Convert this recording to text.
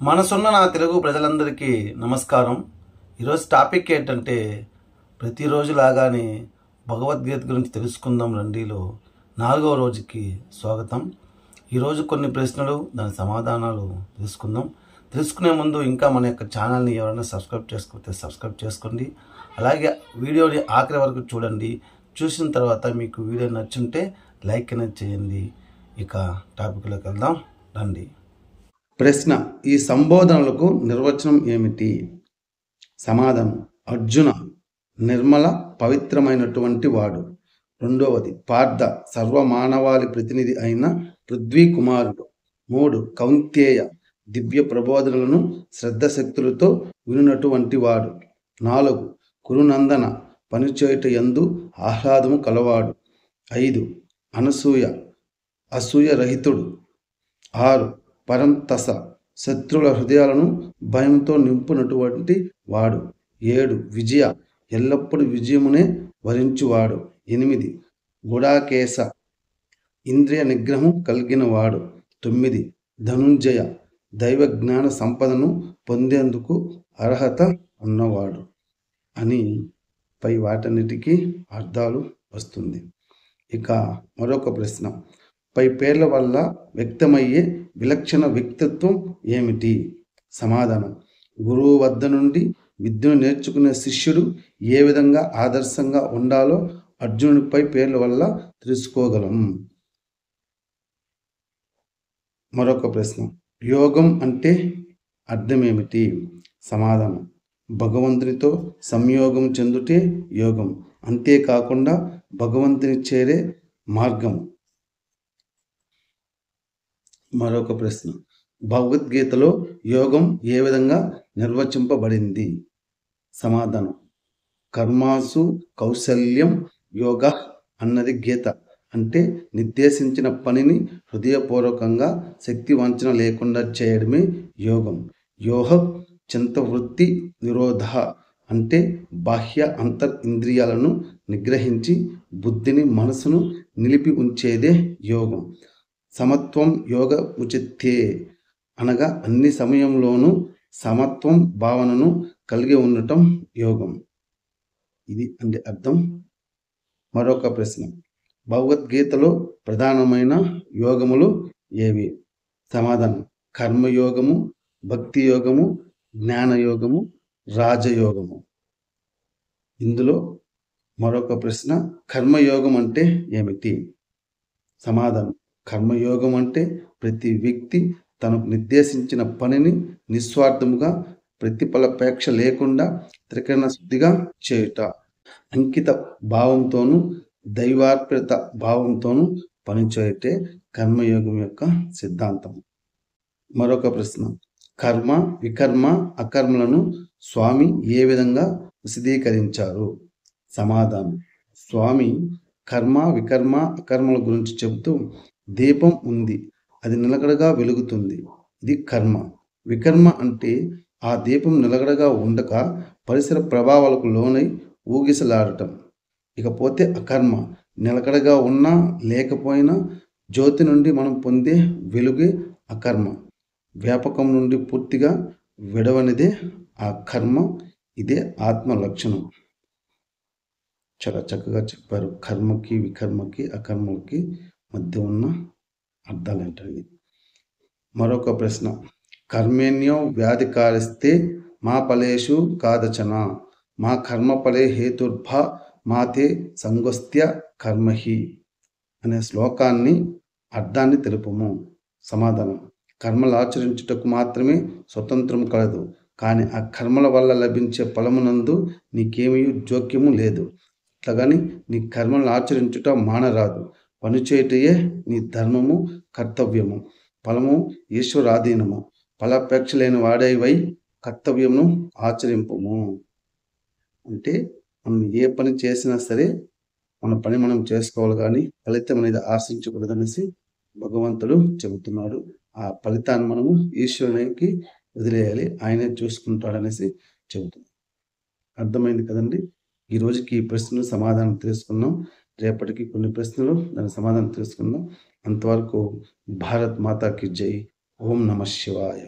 మనసున్న నా తెలుగు ప్రజలందరికీ నమస్కారం. ఈరోజు టాపిక్ ఏంటంటే ప్రతిరోజు లాగానే భగవద్గీత గురించి తెలుసుకుందాం రండిలో 4వ రోజుకి స్వాగతం. ఈరోజు కొన్ని ప్రశ్నలు దాని సమాధానాలు తెలుసుకునే ముందు ఇంకా మన యొక్క ఛానల్ని ఎవరైనా సబ్స్క్రైబ్ చేసుకోతే సబ్స్క్రైబ్ చేసుకోండి. అలాగే వీడియోని ఆఖరి వరకు చూడండి. చూసిన తర్వాత మీకు వీడియో నచ్చుంటే లైక్ అనేది చేయండి. ఇక టాపిక్లోకి వెళ్దాం రండి. ప్రశ్న: ఈ సంబోధనలకు నిర్వచనం ఏమిటి? సమాధానం: అర్జున, నిర్మల పవిత్రమైనటువంటి వాడు. రెండవది, పార్థ, సర్వమానవాళి ప్రతినిధి అయిన పృథ్వీ కుమారుడు. 3, కౌంతేయ, దివ్య ప్రబోధనలను శ్రద్ధశక్తులతో వినునటువంటి వాడు. 4, కురునందన, పనిచేయుట యందు ఆహ్లాదము కలవాడు. 5, అనసూయ, అసూయ రహితుడు. 6, పరంతస, శత్రువుల హృదయాలను భయంతో నింపునటువంటి వాడు. 7, విజయ, ఎల్లప్పుడూ విజయమునే వరించువాడు. 8, గుడాకేశ, ఇంద్రియ నిగ్రహం కలిగిన వాడు. 9, ధనుంజయ, దైవ జ్ఞాన సంపదను పొందేందుకు అర్హత ఉన్నవాడు అని పై వాటన్నిటికీ అర్థాలు వస్తుంది. ఇక మరొక ప్రశ్న: పై పేర్ల వల్ల వ్యక్తమయ్యే విలక్షణ వ్యక్తిత్వం ఏమిటి? సమాధానం: గురువు వద్ద నుండి విద్యను నేర్చుకునే శిష్యుడు ఏ విధంగా ఆదర్శంగా ఉండాలో అర్జునుడిపై పేర్ల వల్ల తెలుసుకోగలం. మరొక ప్రశ్న: యోగం అంటే అర్థమేమిటి? సమాధానం: భగవంతునితో సంయోగం చెందుటే యోగం, అంతేకాకుండా భగవంతుని చేరే మార్గం. మరొక ప్రశ్న: భగవద్గీతలో యోగం ఏ విధంగా నిర్వచింపబడింది? సమాధానం: కర్మాసు కౌశల్యం యోగ అన్నది గీత. అంటే నిర్దేశించిన పనిని హృదయపూర్వకంగా శక్తి వంచన లేకుండా చేయడమే యోగం. యోహ చింతవృత్తి నిరోధ అంటే బాహ్య అంతర్ ఇంద్రియాలను నిగ్రహించి బుద్ధిని మనసును నిలిపి ఉంచేదే యోగం. సమత్వం యోగ ఉచిత్తే అనగా అన్ని సమయంలోనూ సమత్వం భావనను కలిగి ఉండటం యోగం. ఇది అంటే అర్థం. మరొక ప్రశ్న: భగవద్గీతలో ప్రధానమైన యోగములు ఏవి? సమాధానం: కర్మయోగము, భక్తి యోగము, జ్ఞానయోగము, రాజయోగము. ఇందులో మరొక ప్రశ్న: కర్మయోగం అంటే ఏమిటి? సమాధానం: కర్మయోగం అంటే ప్రతి వ్యక్తి తనకు నిర్దేశించిన పనిని నిస్వార్థముగా ప్రతిఫలాపేక్ష లేకుండా త్రికరణ శుద్ధిగా చేయుట. అంకిత భావంతోనూ దైవార్పిత భావంతోనూ పనిచేయటే కర్మయోగం యొక్క సిద్ధాంతం. మరొక ప్రశ్న: కర్మ, వికర్మ, అకర్మలను స్వామి ఏ విధంగా విశదీకరించారు? సమాధానం: స్వామి కర్మ, వికర్మ, అకర్మల గురించి చెబుతూ, దీపం ఉంది, అది నిలకడగా వెలుగుతుంది, ఇది కర్మ. వికర్మ అంటే ఆ దీపం నిలకడగా ఉండక పరిసర ప్రభావాలకు లోనై ఊగిసలాడటం. ఇకపోతే అకర్మ, నిలకడగా ఉన్నా లేకపోయినా జ్యోతి నుండి మనం పొందే వెలుగే అకర్మ. వ్యాపకం నుండి పూర్తిగా విడవనిదే ఆ కర్మ. ఇదే ఆత్మ లక్షణం. చాలా చక్కగా చెప్పారు. కర్మకి, వికర్మకి, అకర్మకి మధ్య ఉన్న అర్థాలు ఏంటండి? మరొక ప్రశ్న: కర్మేణ్యో వ్యాధికారిస్తే మా ఫలేషు కాదచన, మా కర్మఫలే హేతుర్భ మాతే సంగస్త్య కర్మహి అనే శ్లోకాన్ని అర్థాన్ని తెలుపుము. సమాధానం: కర్మలు ఆచరించుటకు మాత్రమే స్వతంత్రం కలదు, కానీ ఆ కర్మల వల్ల లభించే ఫలమునందు నీకేమీ జోక్యము లేదు. అట్లాగని నీ కర్మలను ఆచరించుట మానరాదు. పనిచేయటయే నీ ధర్మము, కర్తవ్యము. ఫలము ఈశ్వరాధీనము. ఫలాపేక్ష లేని వాడేవై కర్తవ్యమును ఆచరింపము. అంటే మనం ఏ పని చేసినా సరే మన పని మనం చేసుకోవాలి, కానీ ఫలితం అనేది ఆశించకూడదనేసి భగవంతుడు చెబుతున్నాడు. ఆ ఫలితాన్ని మనము ఈశ్వరునికి వదిలేయాలి, ఆయనే చూసుకుంటాడనేసి చెబుతున్నాడు. అర్థమైంది కదండి? ఈ రోజుకి ఈ ప్రశ్నలు సమాధానం తెలుసుకున్నాం. రేపటికి కొన్ని ప్రశ్నలు దాని సమాధానం తెలుసుకుందాం. అంతవరకు భారత్ మాతాకి జై. ఓం నమః శివాయ.